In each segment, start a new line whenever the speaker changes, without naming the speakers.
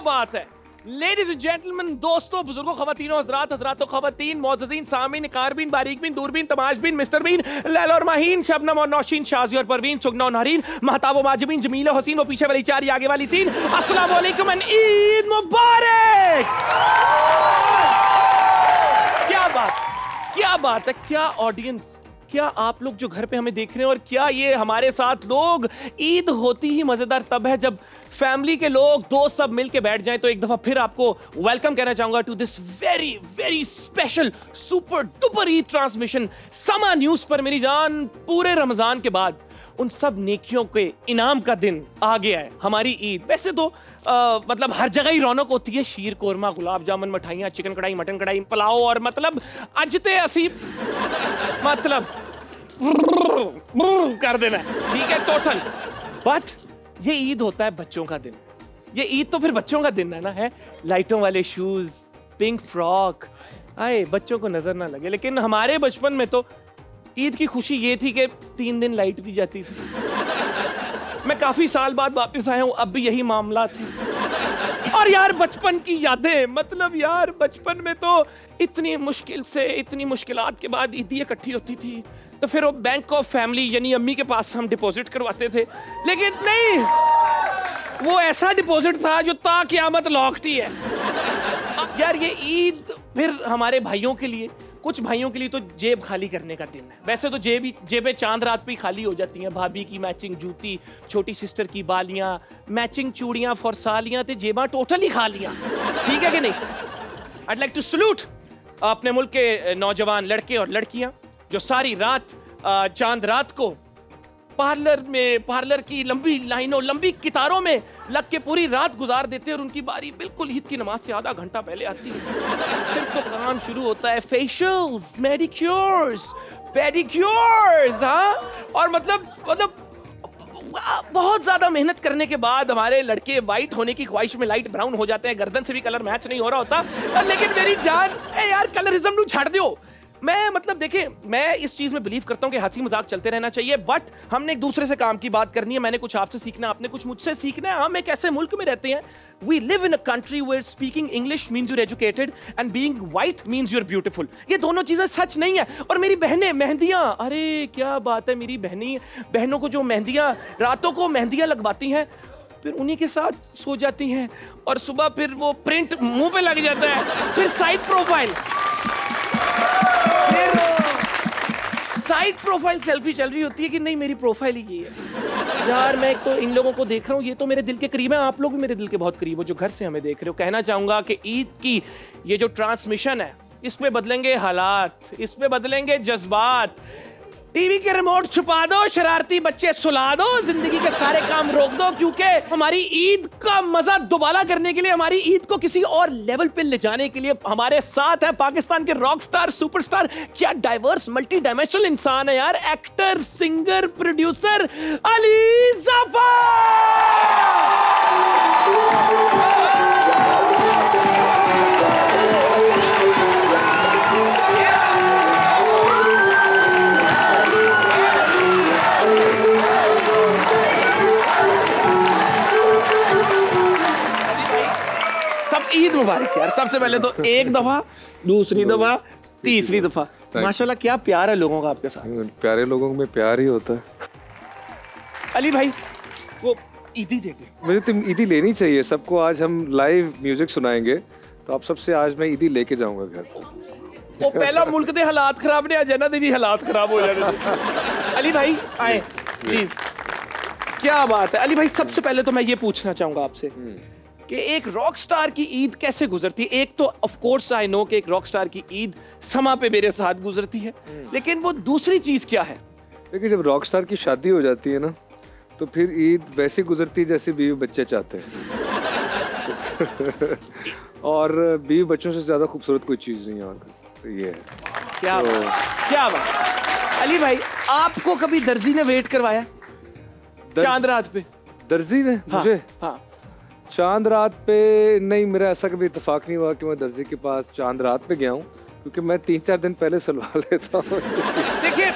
बात है। Ladies and gentleman, दोस्तों, बुजुर्गों, खवातीनों, हजरात, हजरातों, खवातीन, मोअज़्ज़ज़ीन, सामीन, कारबीन, बारीकबीन, दूरबीन, तमाशबीन, मिस्टर बीन, लैला और माहीन, शबनम और नौशीन, शाज़ी और परवीन, सुगना और नहरीन, महताब और माजिबीन, जमील और हसीन, वो पीछे वाली चार, ये आगे वाली तीन। अस्सलाम वालेकुम एंड ईद मुबारक। क्या बात है, क्या ऑडियंस, क्या आप लोग जो घर पे हमें देख रहे हैं और क्या ये हमारे साथ लोग। ईद होती ही मजेदार तब है जब फैमिली के लोग, दोस्त सब मिलके बैठ जाएं। तो एक दफा फिर आपको वेलकम कहना चाहूंगा to this very very special super duper Eid transmission Samaa News पर। मेरी जान, पूरे रमजान के बाद उन सब नेकियों के इनाम का दिन आ गया है, हमारी ईद। वैसे तो मतलब हर जगह ही रौनक होती है, शीर कोरमा, गुलाब जामुन, मिठाइयाँ, चिकन कढ़ाई, मटन कढ़ाई, पुलाव और मतलब अजते असीब मतलब कर देना, ठीक है, टोटल। बट ये ईद होता है बच्चों का दिन। ये ईद तो फिर बच्चों का दिन है ना, है लाइटों वाले शूज, पिंक फ्रॉक, आए बच्चों को नजर ना लगे। लेकिन हमारे बचपन में तो ईद की खुशी ये थी कि 3 दिन लाइट भी जाती थी। मैं काफी साल बाद वापस आया हूं, अब भी यही मामला था। और यार बचपन की यादें, मतलब यार बचपन में तो इतनी मुश्किल से, इतनी मुश्किलात के बाद ईदी इकट्ठी होती थी, तो फिर वो बैंक ऑफ फैमिली यानी अम्मी के पास हम डिपॉजिट करवाते थे। लेकिन नहीं, वो ऐसा डिपॉजिट था जो ता क़यामत लॉक्ड ही है। यार ये ईद फिर हमारे भाइयों के लिए, कुछ भाइयों के लिए तो जेब खाली करने का दिन है। वैसे तो जेबें चांद रात पे खाली हो जाती हैं। भाभी की मैचिंग जूती, छोटी सिस्टर की बालियां, मैचिंग चूड़ियां, फरसालियां, ते जेबा टोटली खा लियां, ठीक है कि नहीं। I'd like to salute अपने मुल्क के नौजवान लड़के और लड़कियां जो सारी रात चांद रात को पार्लर की लंबी लाइनों, लंबी कितारों में लग के पूरी रात गुजार देते हैं और उनकी बारी बिल्कुल ईद की नमाज से आधा घंटा पहले आती है। फिर तो काम शुरू होता है, फेशियल्स, मेडिक्योर्स, पेडिक्योर्स, हाँ। और मतलब बहुत ज्यादा मेहनत करने के बाद हमारे लड़के वाइट होने की ख्वाहिश में लाइट ब्राउन हो जाते हैं। गर्दन से भी कलर मैच नहीं हो रहा होता। लेकिन मेरी जान, यार कलरिज्म नू छाड़ दियो। मैं मतलब देखे, मैं इस चीज में बिलीव करता हूं कि हंसी मजाक चलते रहना चाहिए, बट हमने एक दूसरे से काम की बात करनी है। मैंने कुछ आपसे सीखना है, आपने कुछ मुझसे सीखना है। हम एक ऐसे मुल्क में रहते हैं, we live in a country where speaking English means you're educated and being white means you're beautiful. ये दोनों चीजें सच नहीं है। और मेरी बहनें मेहंदियां, अरे क्या बात है, मेरी बहनों को जो मेहंदियां, रातों को मेहंदियां लगवाती हैं, फिर उन्हीं के साथ सो जाती हैं और सुबह फिर वो प्रिंट मुंह पे लग जाता है। फिर साइड प्रोफाइल सेल्फी चल रही होती है कि नहीं मेरी प्रोफाइल ही ये है। यार मैं एक तो इन लोगों को देख रहा हूँ, ये तो मेरे दिल के करीब है। आप लोग भी मेरे दिल के बहुत करीब हो जो घर से हमें देख रहे हो। कहना चाहूंगा कि ईद की ये जो ट्रांसमिशन है, इसमें बदलेंगे हालात, इसमें बदलेंगे जज्बात। टीवी के रिमोट छुपा दो, शरारती बच्चे सुला दो, जिंदगी के सारे काम रोक दो, क्योंकि हमारी ईद का मजा दोबारा करने के लिए, हमारी ईद को किसी और लेवल पे ले जाने के लिए हमारे साथ है पाकिस्तान के रॉक स्टार, सुपरस्टार, क्या डाइवर्स मल्टी डायमेंशनल इंसान है यार, actor, singer, producer Ali Zafar. Eid मुबारक यार। सबसे पहले तो एक दफा, दूसरी दफा, तीसरी दफा, माशाल्लाह क्या प्यार है लोगों का आपके साथ।
प्यारे लोगों में प्यार ही होता है।
अली भाई वो ईदी दे दे।
मुझे तो ईदी लेनी चाहिए सबको। आज हम लाइव म्यूजिक सुनाएंगे, तो आप सबसे आज मैं ईदी लेके जाऊंगा घर।
वो पहला मुल्क दे हालात खराब ने अजना दे भी हालात खराब हो जाने। अली भाई आए प्लीज। क्या बात है अली भाई, सबसे पहले तो मैं ये पूछना चाहूंगा आपसे कि एक रॉक स्टार की ईद कैसे गुजरती है। एक तो ऑफ कोर्स आई नो कि एक रॉक स्टार की ईद समा पे मेरे साथ गुजरती है, लेकिन वो दूसरी चीज क्या है?
देखिए, जब रॉक स्टार की शादी हो जाती है ना, तो फिर ईद वैसी गुजरती है जैसे बीवी बच्चे चाहते हैं। और बीवी बच्चों से ज्यादा खूबसूरत कोई चीज नहीं है। और तो ये है।
क्या बात। अली भाई आपको कभी दर्जी ने वेट करवाया चांद रात पे?
दर्जी ने मुझे?
हाँ।
चांद रात पे नहीं, मेरा ऐसा कभी इत्तेफाक नहीं हुआ कि मैं दर्जी के पास चांद रात पे गया हूँ, क्योंकि मैं 3-4 दिन पहले सिलवा लेता हूँ।
देखिए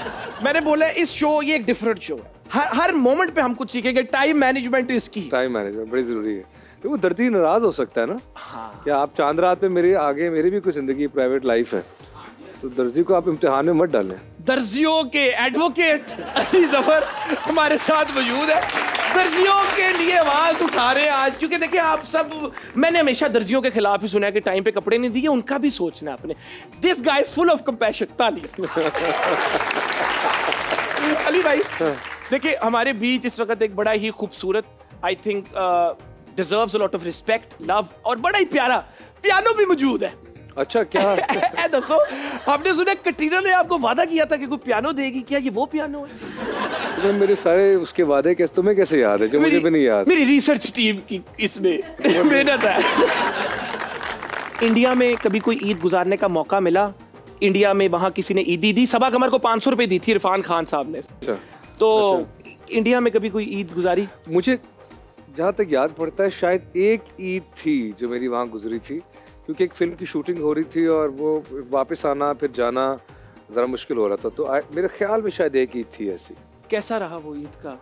मैंने बोला इस शो, ये एक डिफरेंट शो है। हर मोमेंट पे हम कुछ सीखेंगे। टाइम मैनेजमेंट इसकी,
टाइम मैनेजमेंट बड़ी जरूरी है। तो वो दर्जी नाराज हो सकता है ना।
हाँ।
क्या आप चांद रात में मेरे आगे मेरी भी कोई जिंदगी प्राइवेट लाइफ है, तो दर्जी को आप इम्तिहान में मत डालें।
दर्जियों के एडवोकेट अली जफर हमारे साथ मौजूद है, दर्जियों के लिए आवाज उठा रहे हैं आज, क्योंकि देखिए आप सब, मैंने हमेशा दर्जियों के खिलाफ ही सुना है कि टाइम पे कपड़े नहीं दिए, उनका भी सोचना है आपने। This guy is full of compassion. ताली। अली भाई देखिए हमारे बीच इस वक्त एक बड़ा ही खूबसूरत, I think deserves a lot of respect, love और बड़ा ही प्यारा पियानो भी मौजूद है।
अच्छा क्या
दसो, आपने सुना कटरीना ने आपको वादा किया था कि कोई पियानो देगी, क्या ये वो पियानो है?
तुम्हें मेरे सारे उसके वादे कैसे, तुम्हें कैसे याद है जो मुझे भी नहीं याद?
मेरी रिसर्च टीम की इसमें मेहनत है। इंडिया में कभी कोई ईद गुजारने का मौका मिला? इंडिया में वहाँ किसी ने ईदी दी, सबा कमर को 500 रुपए दी थी इरफान खान साहब ने।
अच्छा।
तो इंडिया में कभी कोई ईद गुजारी?
मुझे जहाँ तक याद पड़ता है शायद एक ईद थी जो मेरी वहाँ गुजरी थी, क्योंकि एक फिल्म की शूटिंग हो रही थी और वो वापस आना फिर जाना ज़रा मुश्किल हो रहा था, तो मेरे ख्याल में शायद एक ईद थी ऐसी।
कैसा रहा वो ईद का?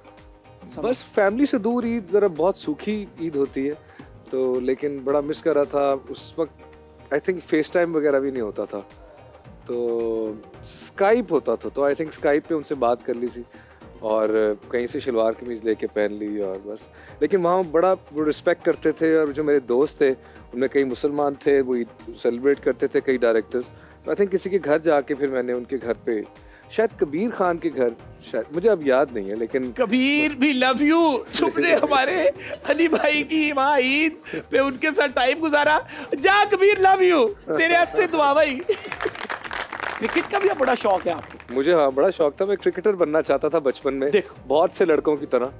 बस फैमिली से दूर ईद ज़रा बहुत सूखी ईद होती है, तो लेकिन बड़ा मिस कर रहा था उस वक्त। आई थिंक फेस टाइम वगैरह भी नहीं होता था, तो स्काइप होता था, तो आई थिंक स्काइप पे उनसे बात कर ली थी और कहीं से शलवार कमीज़ लेके पहन ली और बस। लेकिन वहाँ बड़ा वो रिस्पेक्ट करते थे, और जो मेरे दोस्त थे उनमें कई मुसलमान थे, वो सेलिब्रेट करते थे, कई डायरेक्टर्स। तो आई थिंक किसी के घर जाके फिर मैंने उनके घर पे, शायद कबीर खान के घर, शायद मुझे अब याद नहीं है, लेकिन
कबीर भी लव यू, तुमने हमारे अली भाई की वहाँ ईद पे उनके साथ टाइम गुजारा। जा कबीर लव यू, तेरे हस्ते दुआ भाई। क्रिकेट का भी बड़ा शौक है आपको?
मुझे हाँ बड़ा शौक था, मैं क्रिकेटर बनना चाहता था बचपन में, बहुत से लड़कों की तरह।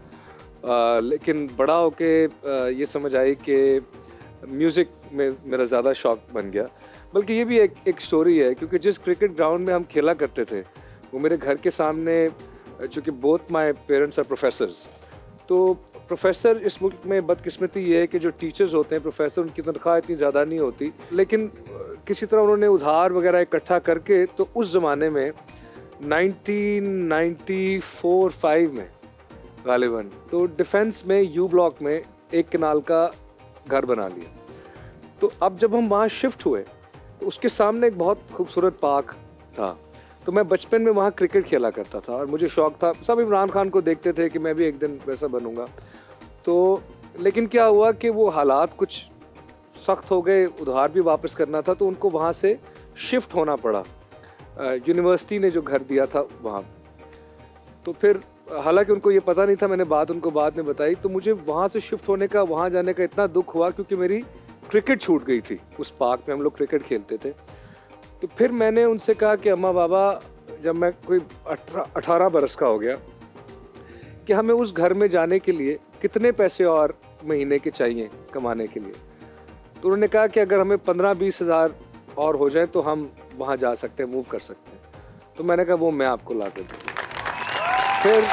लेकिन बड़ा होके ये समझ आई कि म्यूज़िक में मेरा ज़्यादा शौक बन गया। बल्कि ये भी एक स्टोरी है, क्योंकि जिस क्रिकेट ग्राउंड में हम खेला करते थे वो मेरे घर के सामने, चूँकि both my parents are professors, तो प्रोफेसर इस मुल्क में बदकिस्मती ये है कि जो टीचर्स होते हैं प्रोफेसर, उनकी तनख्वाह इतनी ज़्यादा नहीं होती, लेकिन किसी तरह उन्होंने उधार वगैरह इकट्ठा करके, तो उस ज़माने में 1994-5 में गालिबन, तो डिफेंस में यू ब्लॉक में एक कनाल का घर बना लिया। तो अब जब हम वहाँ शिफ्ट हुए तो उसके सामने एक बहुत खूबसूरत पार्क था, तो मैं बचपन में वहाँ क्रिकेट खेला करता था और मुझे शौक था। सब इमरान खान को देखते थे कि मैं भी एक दिन वैसा बनूंगा। तो लेकिन क्या हुआ कि वो हालात कुछ सख्त हो गए, उधार भी वापस करना था, तो उनको वहाँ से शिफ्ट होना पड़ा। यूनिवर्सिटी ने जो घर दिया था वहाँ, तो फिर हालांकि उनको ये पता नहीं था, मैंने बात उनको बाद में बताई, तो मुझे वहाँ से शिफ्ट होने का, वहाँ जाने का इतना दुख हुआ क्योंकि मेरी क्रिकेट छूट गई थी। उस पार्क में हम लोग क्रिकेट खेलते थे। तो फिर मैंने उनसे कहा कि अम्मा बाबा, जब मैं कोई 18 बरस का हो गया, कि हमें उस घर में जाने के लिए कितने पैसे और महीने के चाहिए कमाने के लिए। तो उन्होंने कहा कि अगर हमें 15-20 हज़ार और हो जाए तो हम वहाँ जा सकते हैं, मूव कर सकते हैं। तो मैंने कहा वो मैं आपको ला कर दूँगा। फिर